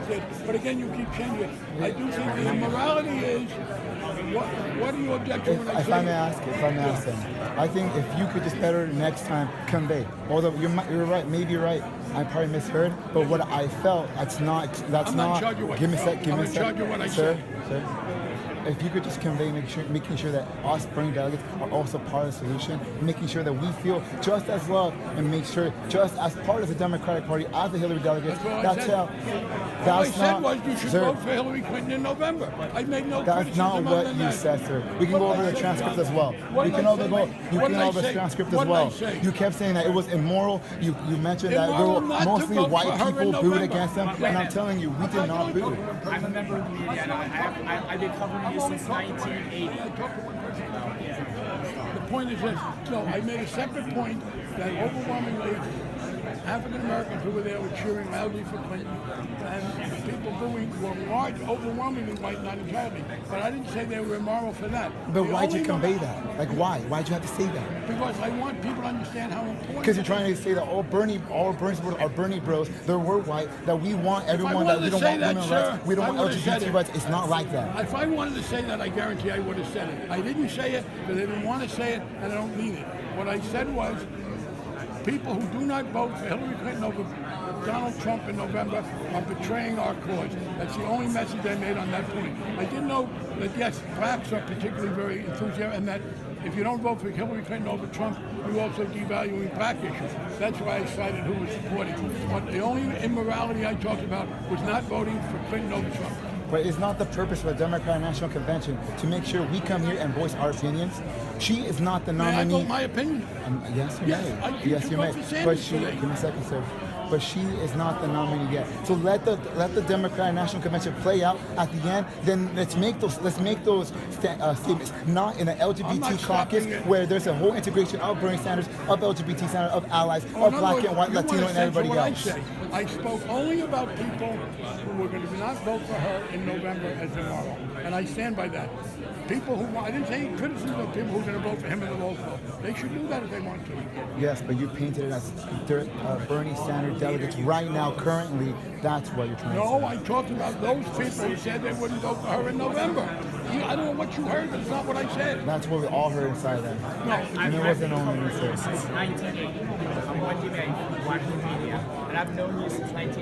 did. But again, you keep changing it. I do think the immorality is, what do you object to when I If say I may ask, then, I think if you could just better next time convey. Although you're right, maybe you're right. I probably misheard, but what I felt, that's not. I'm not in charge of what Give me you a sec. felt. Give I'm me a in sec. charge of what I Sir, said. if you could just convey, making sure that us Bernie delegates are also part of the solution, making sure that we feel just as loved, and make sure just as part of the Democratic Party, as the Hillary delegates. That's all I said was you should vote for Hillary Clinton in November. I made no That's not what you said, sir. We can go over the transcript as well. We can over the transcript as well. You kept saying that it was immoral. You mentioned that there were mostly white people booed against them, and I'm telling you, we did not boo. I'm a member of the media, and I've been covering you since 1980. The point is this. No, I made a separate point that overwhelmingly African Americans who were there were cheering loudly for Clinton, and people booing were large, overwhelmingly white, not entirely. But I didn't say they were immoral for that. But why'd you convey that? Like, why? Why'd you have to say that? Because I want people to understand how important. Because you're trying to say that all Bernie supporters are Bernie bros. They're white. That we want everyone. That we don't want women's rights. We don't want LGBT rights. It's not like that. If I wanted to say that, I guarantee I would have said it. I didn't say it because I didn't want to say it, and I don't mean it. What I said was, people who do not vote for Hillary Clinton over Donald Trump in November are betraying our cause. That's the only message I made on that point. I didn't know that, yes, blacks are particularly very enthusiastic, and that if you don't vote for Hillary Clinton over Trump, you're also devaluing black issues. That's why I cited who was supporting. But the only immorality I talked about was not voting for Clinton over Trump. But it's not the purpose of the Democratic National Convention to make sure we come here and voice our opinions. She is not the nominee. May I vote my opinion? Yes, you may. Yes, you may. But she, give me a second, sir. But she is not the nominee yet. So let the Democratic National Convention play out at the end. Then let's make those statements. Not in an LGBT caucus where there's a whole integration of Bernie Sanders, of LGBT Sanders, of allies, of black and white, Latino, and everybody else. I spoke only about people who were going to not vote for her in November as immoral, and I stand by that. People who I didn't say criticism of people who are going to vote for him in the local. They should do that if they want to. Yes, but you painted it as Bernie Sanders delegates right now, currently. That's what you're trying to say. No, I talked about those people who said they wouldn't vote for her in November. I don't know what you heard, but it's not what I said. That's what we all heard inside that. No, and it wasn't only me, sir. Since 1980, I'm Wendy May, watching media, and I've known you since 1980.